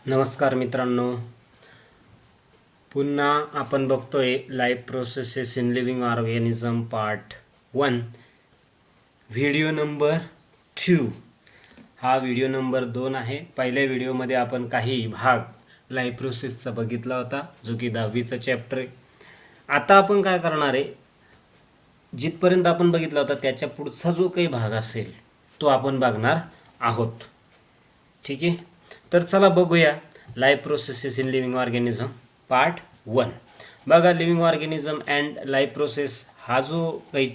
नमस्कार मित्रांनो, पुन्हा आपण बघतोय life processes in living organism part 1 video number 2. हा व्हिडिओ नंबर 2 आहे. पहिल्या व्हिडिओमध्ये आपण काही भाग लाईफ प्रोसेसचा बघितला होता, जो की 10वीचा चॅप्टर आहे. आता आपण काय करणार आहे, जिथपर्यंत आपण बघितला होता त्याच्या पुढचा जो काही भाग असेल तो आपण बघणार आहोत. ठीक आहे, तर चला बघूया life processes in living organism part 1. बघा, living organism and life process हा जो काही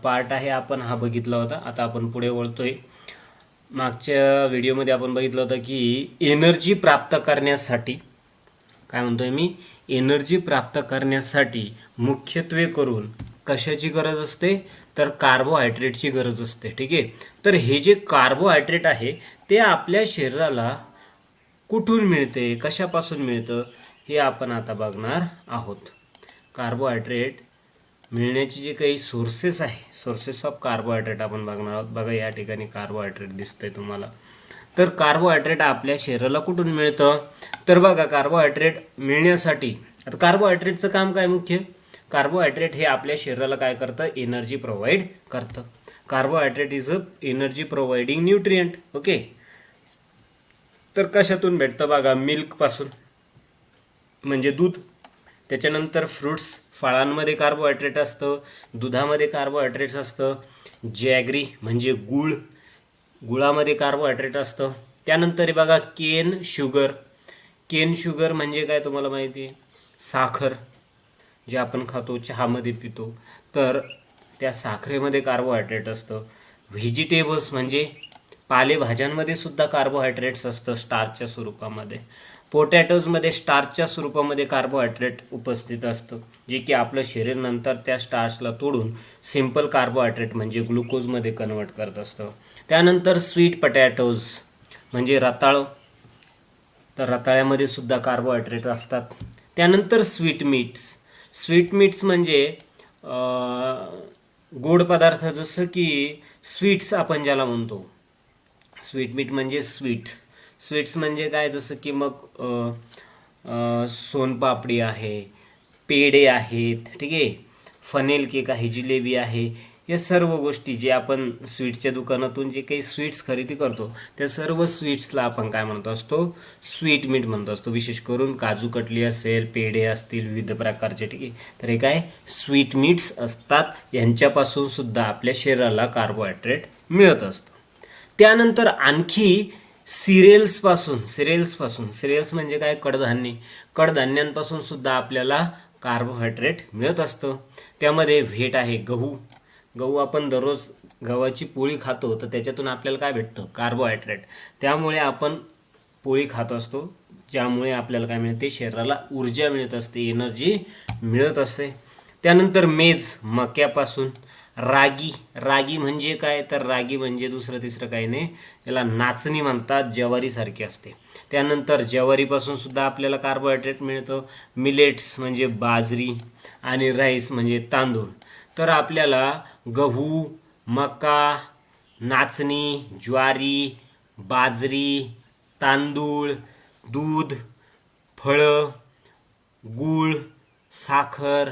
पार्ट आहे आपण हा बघितला होता. आता आपण पुढे वळतोय. मागच्या व्हिडिओमध्ये आपण बघितलं होतं की एनर्जी प्राप्त करण्यासाठी, काय म्हणतोय मी, एनर्जी प्राप्त करण्यासाठी मुख्यत्वे करून कशाची गरज असते, तर कार्बोहायड्रेटची गरज असते. ठीक आहे, तर हे जे कार्बोहायड्रेट आहे ते आपल्या शरीराला कुठून मिळते, कशापासून मिळतं, हे आपण आता बघणार आहोत. कार्बोहायड्रेट मिळण्याचे जे काही सोर्सेस आहे, सोर्सेस ऑफ कार्बोहायड्रेट आपण बघणार आहोत. बघा, या ठिकाणी कार्बोहायड्रेट दिसतंय तुम्हाला. तर कार्बोहायड्रेट आपल्या शरीराला कुठून मिळतं, तर बघा, कार्बोहायड्रेट मिळण्यासाठी आता कार्बोहायड्रेटचं काम काय, मुख्य कार्बोहायड्रेट हे आपल्या शरीराला काय करतं, एनर्जी प्रोव्हाइड करतं. Carbohydrate is a energy providing nutrient. Okay, तर कशातून भेटतं बघा, मिल्कपासून म्हणजे दूध, त्याच्यानंतर फ्रूट्स, फळांमध्ये कार्बोहायड्रेट असतं, दुधामध्ये कार्बोहायड्रेट्स असतं, जॅगरी म्हणजे गूळ, गुळामध्ये कार्बोहायड्रेट असतं. त्यानंतर बघा केन शुगर, केन शुगर म्हणजे काय तुम्हाला माहिती आहे, साखर जे आपण खातो, चहामध्ये पितो, तर त्या साखरेमध्ये कार्बोहायड्रेट असतं. व्हेजिटेबल्स म्हणजे पालेभाज्यांमध्ये सुद्धा कार्बोहायड्रेट्स असतं स्टार्चच्या स्वरूपामध्ये. पोटॅटोजमध्ये स्टार्चच्या स्वरूपामध्ये कार्बोहायड्रेट उपस्थित असतं, जे की आपलं शरीर नंतर त्या स्टार्चला तोडून सिंपल कार्बोहायड्रेट म्हणजे ग्लुकोजमध्ये कन्वर्ट करत असतं. त्यानंतर स्वीट पोटॅटोज म्हणजे रताळं, तर रताळ्यामध्ये सुद्धा कार्बोहायड्रेट असतात. त्यानंतर स्वीट मीट्स, स्वीट मीट्स म्हणजे गोड पदार्थ, जसं की स्वीट्स आपण ज्याला म्हणतो. स्वीट मीट म्हणजे स्वीट्स म्हणजे काय, जसं की मग सोनपापडी आहे, पेढे आहेत, ठीक आहे, फनेल केक आहे, जिलेबी आहे. या सर्व गोष्टी जे आपण स्वीटच्या दुकानातून जे काही स्वीट्स खरेदी करतो त्या सर्व स्वीट्सला आपण काय म्हणतो असतो, स्वीट मीट म्हणतो असतो. विशेष करून काजू कटली असेल, पेढे असतील विविध प्रकारचे, ठीक आहे, तर हे काय स्वीट मीट्स असतात. यांच्यापासून सुद्धा आपल्या शरीराला कार्बोहायड्रेट मिळत असतं. त्यानंतर आणखी सिरियल्स म्हणजे काय, कडधान्यांपासून सुद्धा आपल्याला कार्बोहायड्रेट मिळत असतं. त्यामध्ये व्हेट आहे, गहू आपण दररोज गव्हाची पोळी खातो, तर त्याच्यातून आपल्याला काय भेटतं, कार्बोहायड्रेट. त्यामुळे आपण पोळी खात असतो, ज्यामुळे आपल्याला काय मिळते, शरीराला ऊर्जा मिळत असते, एनर्जी मिळत असते. त्यानंतर मेज, मक्यापासून. रागी म्हणजे काय, तर रागी म्हणजे दुसरं तिसरं काही नाही, त्याला नाचणी म्हणतात, ज्वारीसारखी असते. त्यानंतर ज्वारीपासून सुद्धा आपल्याला कार्बोहायड्रेट मिळतं. मिलेट्स म्हणजे बाजरी आणि राईस म्हणजे तांदूळ. तर आपल्याला गहू, मका, नाचणी, ज्वारी, बाजरी, तांदूळ, दूध, फळं, गूळ, साखर,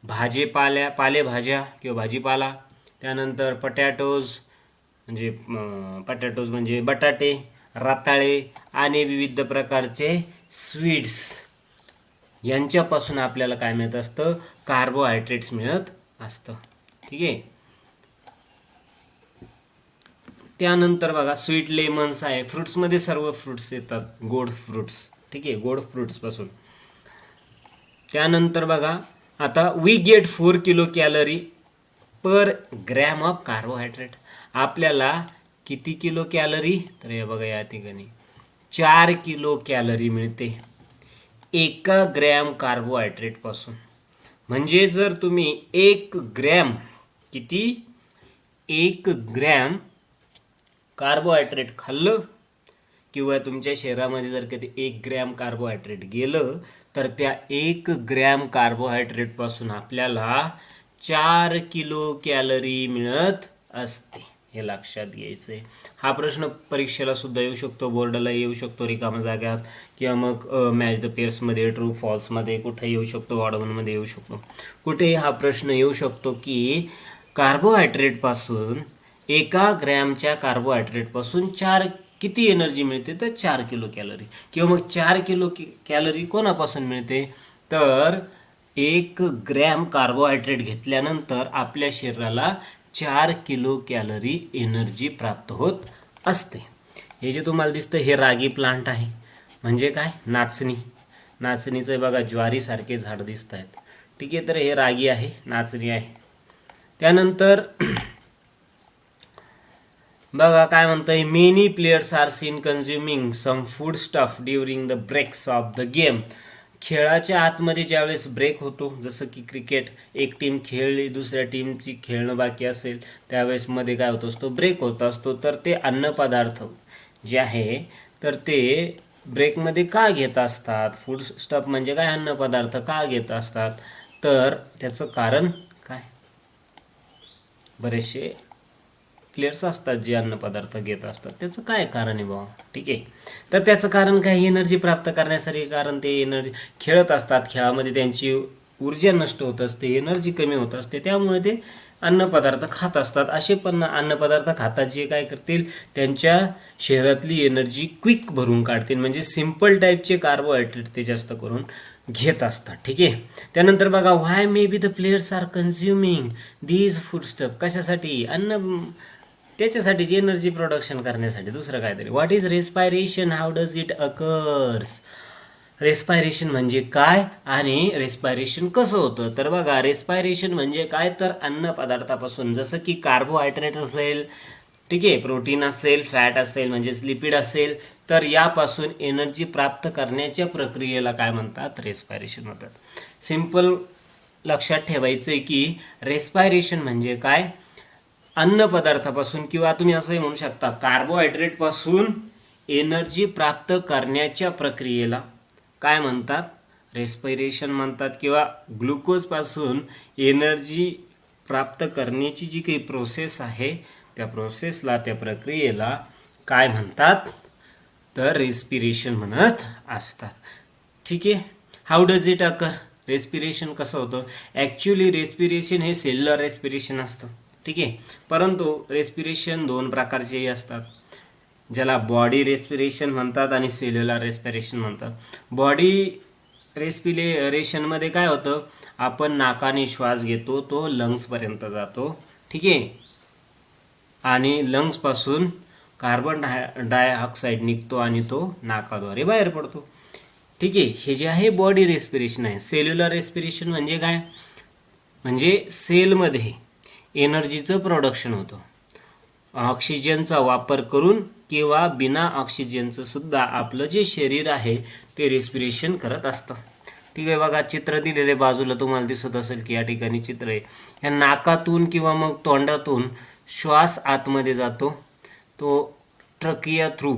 पालेभाज्या किंवा भाजीपाला, त्यानंतर पटॅटोज म्हणजे बटाटे, रताळे आणि विविध प्रकारचे स्वीट्स, यांच्यापासून आपल्याला काय मिळत असतं, कार्बोहायड्रेट्स मिळत असतं. ठीक आहे, त्यानंतर बघा स्वीट लेमन्स आहे, फ्रुट्समध्ये सर्व फ्रुट्स येतात, गोड फ्रुट्स, ठीक आहे, गोड फ्रुट्सपासून. त्यानंतर बघा, आता we get 4 kilo calorie per gram of carbohydrate. आपल्याला किती किलो कॅलरी, तर हे बघा या ठिकाणी 4 किलो कॅलरी मिळते 1 ग्रॅम कार्बोहायड्रेटपासून. म्हणजे जर तुम्ही 1 ग्रॅम कार्बोहायड्रेट खाल्लं किंवा तुमच्या शरीरामध्ये जर कधी 1 ग्रॅम कार्बोहायड्रेट गेलं, तर त्या 1 ग्रॅम कार्बोहायड्रेटपासून आपल्याला 4 किलो कॅलरी मिळत असते. हे लक्षात घ्यायचं आहे. हा प्रश्न परीक्षेला सुद्धा येऊ शकतो, बोर्डाला येऊ शकतो रिकाम्या जाग्यात, किंवा मग मॅच द पेअर्समध्ये, ट्रू फॉल्समध्ये कुठे येऊ शकतो, ऑड वनमध्ये येऊ शकतो. कुठेही हा प्रश्न येऊ शकतो की कार्बोहायड्रेटपासून 1 ग्रॅमच्या कार्बोहायड्रेटपासून किती एनर्जी मिळते, तर 4 किलो कॅलरी. किंवा मग 4 किलो कॅलरी कोणापासून मिळते, तर 1 ग्रॅम कार्बोहायड्रेट घेतल्यानंतर आपल्या शरीराला 4 किलो कॅलरी एनर्जी प्राप्त होत असते. हे जे तुम्हाला दिसतं हे रागी प्लांट आहे. म्हणजे काय, नाचणीचं बघा ज्वारीसारखे झाड दिसत आहेत. ठीक आहे, तर हे रागी आहे, नाचणी आहे. त्यानंतर बघा काय म्हणतंय, many players are seen consuming some food stuff during the breaks of the game. खेळाच्या आतमध्ये ज्यावेळेस ब्रेक होतो, जसं की क्रिकेट, एक टीम खेळली, दुसऱ्या टीमची खेळणं बाकी असेल, त्यावेळेस मध्ये काय होत असतो, ब्रेक होत असतो. तर ते अन्नपदार्थ जे आहे तर ते ब्रेकमध्ये का घेत असतात, फूड स्टफ म्हणजे काय, अन्नपदार्थ का घेत असतात, तर त्याचं कारण काय, बरेचसे प्लेयर्स असतात जे अन्नपदार्थ घेत असतात, त्याचं काय कारण आहे बाबा. ठीक आहे, तर त्याचं कारण काय, एनर्जी प्राप्त करण्यासाठी. कारण ते एनर्जी खेळत असतात, खेळामध्ये त्यांची ऊर्जा नष्ट होत असते, एनर्जी कमी होत असते, त्यामुळे ते अन्नपदार्थ खात असतात. असे पण अन्नपदार्थ खातात जे काय करतील, त्यांच्या शरीरातली एनर्जी क्विक भरून काढतील. म्हणजे सिम्पल टाईपचे कार्बोहायड्रेट ते जास्त करून घेत असतात. ठीक आहे, त्यानंतर बघा, why may be the players are consuming these food stuff. कशासाठी, त्याच्यासाठी, एनर्जी प्रोडक्शन करण्यासाठी, दुसरं काहीतरी. What is respiration, how does it occurs. Respiration म्हणजे काय आणि रेस्पायरेशन कसं होतं, तर बघा, रेस्पायरेशन म्हणजे काय, तर अन्न पदार्थापासून, जसं की कार्बोहायड्रेट असेल, ठीक आहे, प्रोटीन असेल, फॅट असेल म्हणजेच लिपिड असेल, तर यापासून एनर्जी प्राप्त करण्याच्या प्रक्रियेला काय म्हणतात, रेस्पायरेशन होतात. सिंपल लक्षात ठेवायचं आहे की रेस्पायरेशन म्हणजे काय, अन्न पदार्थापासून, किंवा तुम्ही असंही म्हणू शकता कार्बोहायड्रेटपासून एनर्जी प्राप्त करण्याच्या प्रक्रियेला काय म्हणतात, रेस्पिरेशन म्हणतात. किंवा ग्लुकोजपासून एनर्जी प्राप्त करण्याची जी काही प्रोसेस आहे, त्या प्रोसेसला, त्या प्रक्रियेला काय म्हणतात, तर रेस्पिरेशन म्हणत असतात. ठीक आहे, how does it occur. Respiration कसं होतं, ॲक्च्युली रेस्पिरेशन हे सेल्युलर रेस्पिरेशन असतं. ठीक आहे, परंतु रेस्पिरेशन 2 प्रकारचेही असतात, ज्याला बॉडी रेस्पिरेशन म्हणतात आणि सेल्युलर रेस्पिरेशन म्हणतात. बॉडी रेस्पिरेशनमध्ये काय होतं, आपण नाकाने श्वास घेतो, तो लंग्सपर्यंत जातो. ठीक आहे, आणि लंग्सपासून कार्बन डायऑक्साईड निघतो आणि तो नाकाद्वारे बाहेर पडतो. ठीक आहे, हे जे आहे बॉडी रेस्पिरेशन आहे. सेल्युलर रेस्पिरेशन म्हणजे काय, म्हणजे सेलमध्ये एनर्जीचं प्रोडक्शन होतं, ऑक्सिजनचा वापर करून किंवा बिना ऑक्सिजनचं सुद्धा आपलं जे शरीर आहे ते रेस्पिरेशन करत असतं. ठीक आहे, बघा चित्र दिलेले बाजूला तुम्हाला दिसत असेल की या ठिकाणी चित्र आहे. या नाकातून किंवा मग तोंडातून श्वास आतमध्ये जातो, तो ट्रकिया थ्रू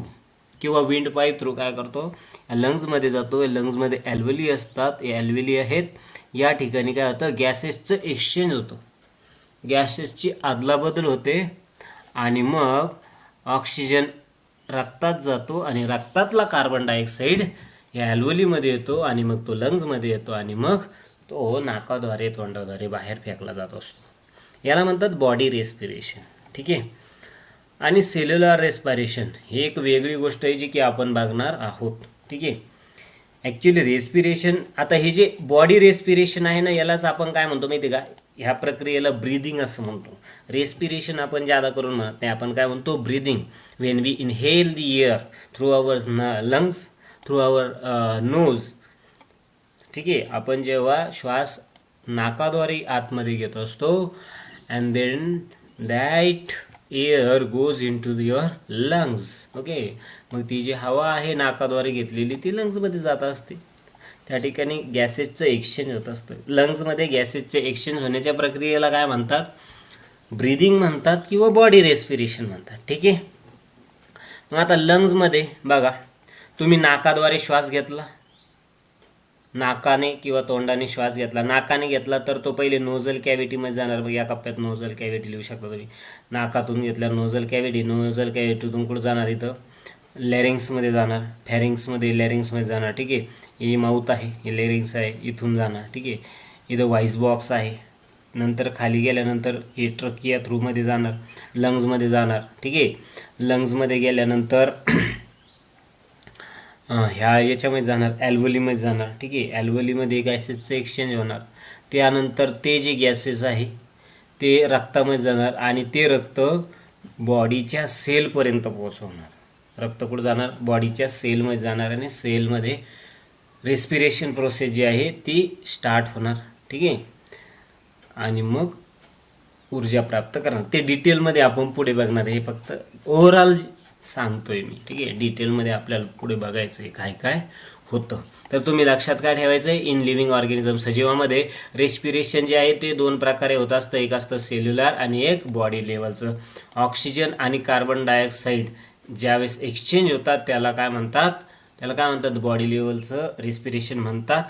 किंवा विंड पाईप थ्रू काय करतो, लंग्समध्ये जातो. लंग्समध्ये ॲल्व्हेली असतात, हे ॲल्व्हेली आहेत. या ठिकाणी काय होतं, गॅसेसचं एक्सचेंज होतं, गॅसेसची अदलाबदल होते आणि मग ऑक्सिजन रक्तात जातो आणि रक्तातला कार्बन डायऑक्साईड या ॲल्व्हेलीमध्ये येतो आणि मग तो लंग्समध्ये येतो आणि मग तो नाकाद्वारे, तोंडाद्वारे बाहेर फेकला जात असतो. याला म्हणतात बॉडी रेस्पिरेशन. ठीक आहे, आणि सेल्युलर रेस्पिरेशन ही एक वेगळी गोष्ट आहे जी की आपण बघणार आहोत. ठीक आहे, ॲक्च्युली रेस्पिरेशन, आता हे जे बॉडी रेस्पिरेशन आहे ना, यालाच आपण काय म्हणतो माहिती आहे का, ह्या प्रक्रियेला ब्रीदिंग असं म्हणतो. रेस्पिरेशन आपण जादा करून म्हणत नाही, आपण काय म्हणतो, breathing. When we inhale the air through our lungs, through our nose. ठीक आहे, आपण जेव्हा श्वास नाकाद्वारे आतमध्ये घेत असतो and then that air goes into your lungs. Okay, मग ती जी हवा आहे नाकाद्वारे घेतलेली ती लंग्समध्ये जात असते. त्या ठिकाणी गॅसेसचं एक्सचेंज होत असतं. लंग्समध्ये गॅसेसचे एक्सचेंज होण्याच्या प्रक्रियेला काय म्हणतात, ब्रीदिंग म्हणतात किंवा बॉडी रेस्पिरेशन म्हणतात. ठीक आहे, मग आता लंग्समध्ये बघा, तुम्ही नाकाद्वारे श्वास घेतला, नाकाने किंवा तोंडाने श्वास घेतला, नाकाने घेतला तर तो पहिले नोझल कॅव्हिटीमध्ये जाणार. बघ या कप्प्यात नोझल कॅव्हिटी लिहू शकता तुम्ही. नाकातून घेतल्यावर नोझल कॅव्हिटीतून कुठं जाणार, इथं लॅरिंग्समध्ये जाणार, फॅरिंग्समध्ये लॅरिंग्समध्ये जाणार. ठीक आहे, ही माउथ आहे, हे लॅरिंग्स आहे, इथून जाणार. ठीक आहे, इथं व्हॉइस बॉक्स आहे. नंतर खाली गेल्यानंतर हे ट्रकिया थ्रूमध्ये जाणार, लंग्समध्ये जाणार. ठीक आहे, लंग्समध्ये गेल्यानंतर ह्या याच्यामध्ये जाणार, ॲल्व्होलीमध्ये जाणार. ठीक आहे, ॲल्व्होलीमध्ये गॅसेसचं एक्सचेंज होणार. त्यानंतर ते जे गॅसेस आहे ते रक्तामध्ये जाणार आणि ते रक्त बॉडीच्या सेलपर्यंत पोहोचवणार. रक्त कुठं जाणार, बॉडीच्या सेलमध्ये जाणार आणि सेलमध्ये रेस्पिरेशन प्रोसेस जी आहे ती स्टार्ट होणार. ठीक आहे, आणि मग ऊर्जा प्राप्त करणार. ते डिटेलमध्ये आपण पुढे बघणार. हे फक्त ओव्हरऑल सांगतोय मी. ठीक आहे, डिटेलमध्ये आपल्याला पुढे बघायचं आहे काय काय होतं. तर तुम्ही लक्षात काय ठेवायचं आहे, इन लिव्हिंग ऑर्गॅनिझम सजीवामध्ये रेस्पिरेशन जे आहे ते दोन प्रकारे होत असतं. एक असतं सेल्युलर आणि एक बॉडी लेवलचं. ऑक्सिजन आणि कार्बन डायऑक्साईड ज्यावेळेस एक्सचेंज होतात त्याला काय म्हणतात बॉडी लेवलचं रेस्पिरेशन म्हणतात.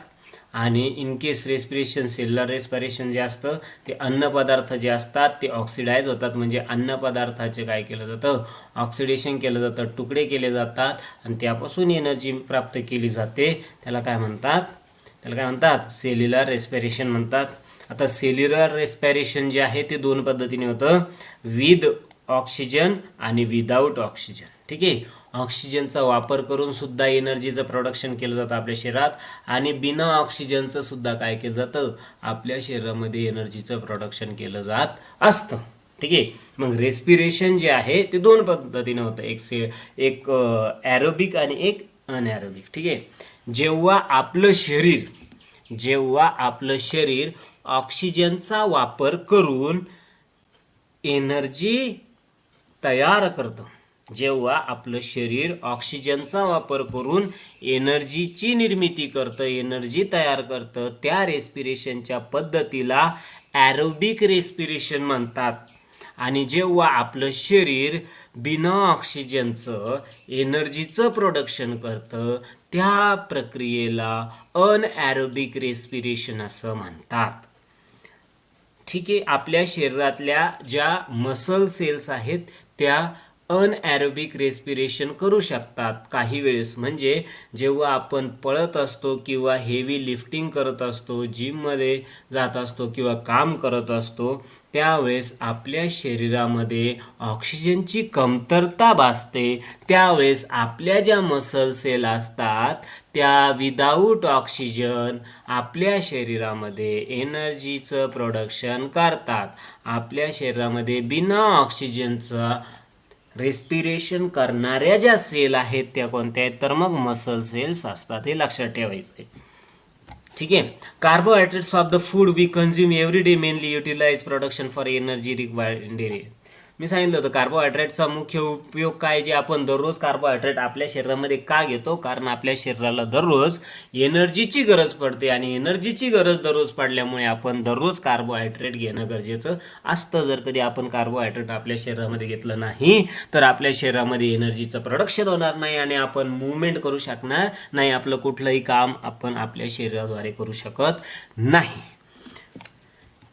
आणि in case respiration cellular respiration जे असतं ते अन्नपदार्थ जे असतात ते ऑक्सिडाईज होतात. म्हणजे अन्नपदार्थाचे काय केलं जातं, ऑक्सिडेशन केलं जातं, तुकडे केले जातात आणि त्यापासून एनर्जी प्राप्त केली जाते. त्याला काय म्हणतात सेल्युलर रेस्पिरेशन म्हणतात. आता सेल्युलर रेस्पिरेशन जे आहे ते दोन पद्धतीने होतं, विथ ऑक्सिजन आणि विदाऊट ऑक्सिजन. ठीक आहे, ऑक्सिजनचा वापर करून सुद्धा एनर्जीचं प्रोडक्शन केलं जातं आपल्या शरीरात आणि बिना ऑक्सिजनचं सुद्धा काय केलं जातं, आपल्या शरीरामध्ये एनर्जीचं प्रोडक्शन केलं जात असतं. ठीक आहे, मग रेस्पिरेशन जे आहे ते दोन पद्धतीने होतं, एक ॲरोबिक आणि एक अनॲरोबिक. ठीक आहे, जेव्हा आपलं शरीर ऑक्सिजनचा वापर करून एनर्जी तयार करतं, जेव्हा आपलं शरीर ऑक्सिजनचा वापर करून एनर्जीची निर्मिती करतं, एनर्जी तयार करतं, त्या रेस्पिरेशनच्या पद्धतीला ॲरोबिक रेस्पिरेशन म्हणतात. आणि जेव्हा आपलं शरीर बिना ऑक्सिजनचं एनर्जीचं प्रोडक्शन करतं त्या प्रक्रियेला अनॲरोबिक रेस्पिरेशन असं म्हणतात. ठीक आहे, आपल्या शरीरातल्या ज्या मसल सेल्स आहेत त्या अनॲरोबिक रेस्पिरेशन करू शकतात काही वेळेस. म्हणजे जेव्हा आपण पळत असतो किंवा हेवी लिफ्टिंग करत असतो, जिममध्ये जात असतो किंवा काम करत असतो, त्यावेळेस आपल्या शरीरामध्ये ऑक्सिजनची कमतरता भासते. त्यावेळेस आपल्या ज्या मसल सेल असतात त्या विदाऊट ऑक्सिजन आपल्या शरीरामध्ये एनर्जीचं प्रोडक्शन करतात. आपल्या शरीरामध्ये बिना ऑक्सिजनचा रेस्पिरेशन करणाऱ्या ज्या सेल आहेत त्या कोणत्या आहेत, तर मग मसल सेल्स असतात. हे लक्षात ठेवायचं आहे. ठीक आहे, carbohydrates of the food we consume every day mainly utilize production for energy required in daily. मी सांगितलं होतं कार्बोहायड्रेटचा मुख्य उपयोग काय, जे आपण दररोज कार्बोहायड्रेट आपल्या शरीरामध्ये का घेतो, कारण आपल्या शरीराला दररोज एनर्जीची गरज पडते आणि एनर्जीची गरज दररोज पडल्यामुळे आपण दररोज कार्बोहायड्रेट घेणं गरजेचं असतं. जर कधी आपण कार्बोहायड्रेट आपल्या शरीरामध्ये घेतलं नाही तर आपल्या शरीरामध्ये एनर्जीचं प्रोडक्शन होणार नाही आणि आपण मूवमेंट करू शकणार नाही, आपलं कुठलंही काम आपण आपल्या शरीराद्वारे करू शकत नाही.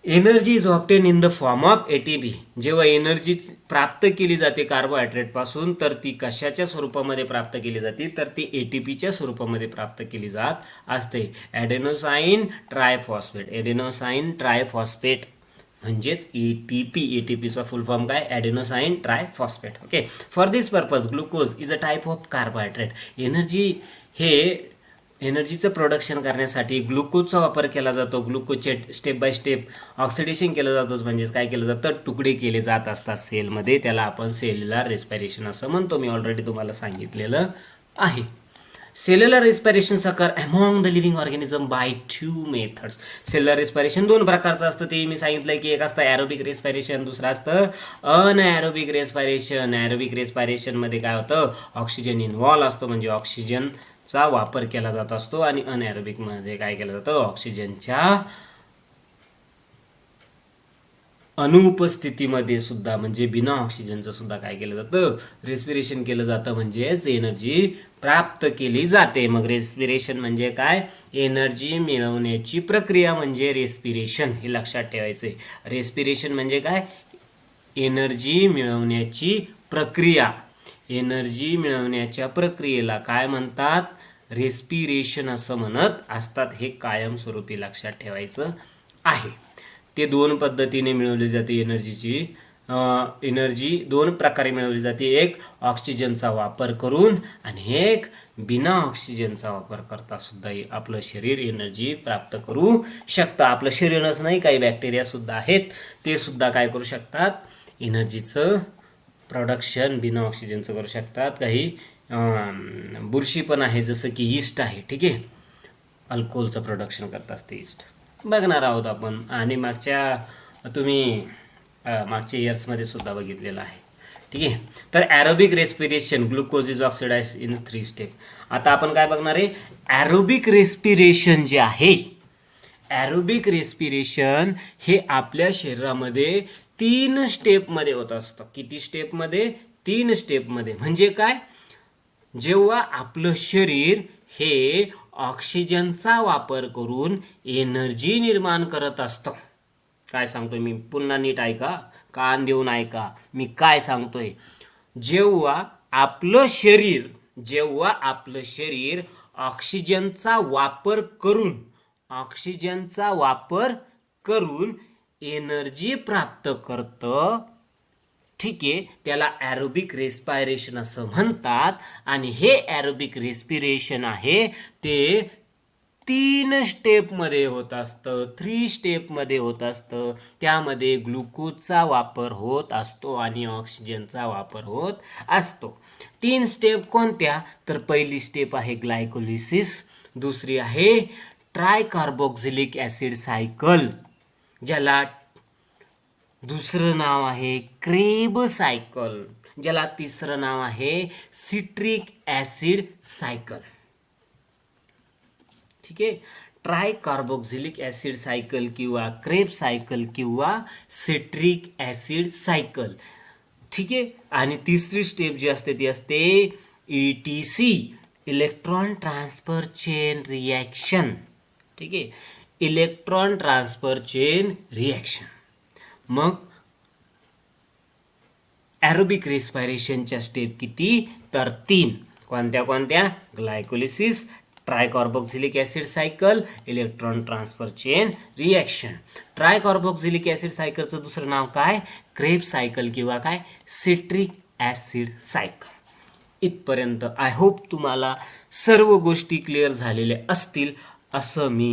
Energy is obtain in the form of ATP. जेव्हा एनर्जी प्राप्त केली जाते कार्बोहायड्रेटपासून तर ती कशाच्या स्वरूपामध्ये प्राप्त केली जाते, तर ती ATPच्या स्वरूपामध्ये प्राप्त केली जात असते. ॲडेनोसाईन ट्रायफॉस्फेट म्हणजेच ATPचा फुल फॉर्म काय, adenosine triphosphate. Okay, for this purpose glucose is a type of carbohydrate. एनर्जीचं प्रोडक्शन करण्यासाठी ग्लुकोजचा वापर केला जातो. ग्लुकोजचे स्टेप बाय स्टेप ऑक्सिडेशन केलं जातं, म्हणजेच काय केलं जातं, तुकडे केले जात असतात सेलमध्ये. त्याला आपण सेल्युलर रेस्पिरेशन असं म्हणतो. मी ऑलरेडी तुम्हाला सांगितलेलं आहे. Cellular respiration occur among the living organism by 2 methods. Cellular respiration दोन प्रकारचं असतं. ते मी सांगितलं की एक असतं ॲरोबिक रेस्पिरेशन, दुसरं असतं अनॲरोबिक रेस्पिरेशन. ॲरोबिक रेस्पिरेशनमध्ये काय होतं, ऑक्सिजन इन्व्हॉल्व असतो, म्हणजे ऑक्सिजनचा वापर केला जात असतो. आणि अनॲरोबिकमध्ये काय केलं जातं, ऑक्सिजनच्या अनुपस्थितीमध्ये सुद्धा म्हणजे बिना ऑक्सिजनचं सुद्धा काय केलं जातं, रेस्पिरेशन केलं जातं, म्हणजेच एनर्जी प्राप्त केली जाते. मग रेस्पिरेशन म्हणजे काय, एनर्जी मिळवण्याची प्रक्रिया म्हणजे रेस्पिरेशन, हे लक्षात ठेवायचं आहे. रेस्पिरेशन म्हणजे काय, एनर्जी मिळवण्याची प्रक्रिया. एनर्जी मिळवण्याच्या प्रक्रियेला काय म्हणतात, रेस्पिरेशन असं म्हणत असतात. हे कायमस्वरूपी लक्षात ठेवायचं आहे. ते दोन पद्धतीने मिळवली जाते एनर्जीची. एनर्जी दोन प्रकारे मिळवली जाते, एक ऑक्सिजनचा वापर करून आणि एक बिना ऑक्सिजनचा वापर करता सुद्धा आपलं शरीर एनर्जी प्राप्त करू शकतं. आपलं शरीरच नाही, काही बॅक्टेरिया सुद्धा आहेत, ते सुद्धा काय करू शकतात, एनर्जीचं प्रोडक्शन बिना ऑक्सिजनचं करू शकतात. काही बुरशी पण आहे, जसं की ईस्ट आहे, ठीक आहे, अल्कोहोलचं प्रोडक्शन करत असते ईस्ट, बघणार आहोत आपण. आणि तुम्ही मागच्या इयर्समध्ये सुद्धा बघितलेलं आहे, ठीक आहे. तर aerobic respiration, glucose is oxidise in 3 step. आता आपण काय बघणार आहे, ॲरोबिक रेस्पिरेशन जे आहे, ॲरोबिक रेस्पिरेशन हे आपल्या शरीरामध्ये 3 स्टेपमध्ये होत असतं. किती स्टेपमध्ये, 3 स्टेपमध्ये. म्हणजे काय, जेव्हा आपलं शरीर हे ऑक्सिजनचा वापर करून एनर्जी निर्माण करत असतं. काय सांगतोय मी, पुन्हा नीट ऐका, कान देऊन ऐका मी काय सांगतोय. जेव्हा आपलं शरीर ऑक्सिजनचा वापर करून एनर्जी प्राप्त करतं, ठीक आहे, त्याला ॲरोबिक रेस्पिरेशन असं म्हणतात. आणि हे ॲरोबिक रेस्पिरेशन आहे ते 3 स्टेपमध्ये होत असतं, 3 स्टेपमध्ये होत असतं. त्यामध्ये ग्लुकोजचा वापर होत असतो आणि ऑक्सिजनचा वापर होत असतो. 3 स्टेप कोणत्या, तर पहिली स्टेप आहे ग्लायकोलिसिस, दुसरी आहे ट्रायकार्बोक्झिलिक ॲसिड सायकल, ज्याला दुसरं नाव आहे क्रेब सायकल, ज्याला तिसरं नाव आहे सिट्रिक ॲसिड सायकल, ठीक आहे. ट्रायकार्बोक्झिलिक ॲसिड सायकल किंवा क्रेब सायकल किंवा सिट्रिक ॲसिड सायकल, ठीक आहे. आणि तिसरी स्टेप जी असते ती असते ETC, electron transfer chain reaction, ठीक आहे, इलेक्ट्रॉन ट्रान्सफर चेन रिॲक्शन. मग ॲरोबिक रेस्पिरेशनच्या स्टेप किती, तर 3. कोणत्या, glycolysis, tricarboxylic acid cycle, electron transfer chain reaction. Tricarboxylic acid सायकलचं दुसरं नाव काय, क्रेब सायकल किंवा काय, सिट्रिक ॲसिड सायकल. इथपर्यंत आय होप तुम्हाला सर्व गोष्टी क्लिअर झालेल्या असतील असं मी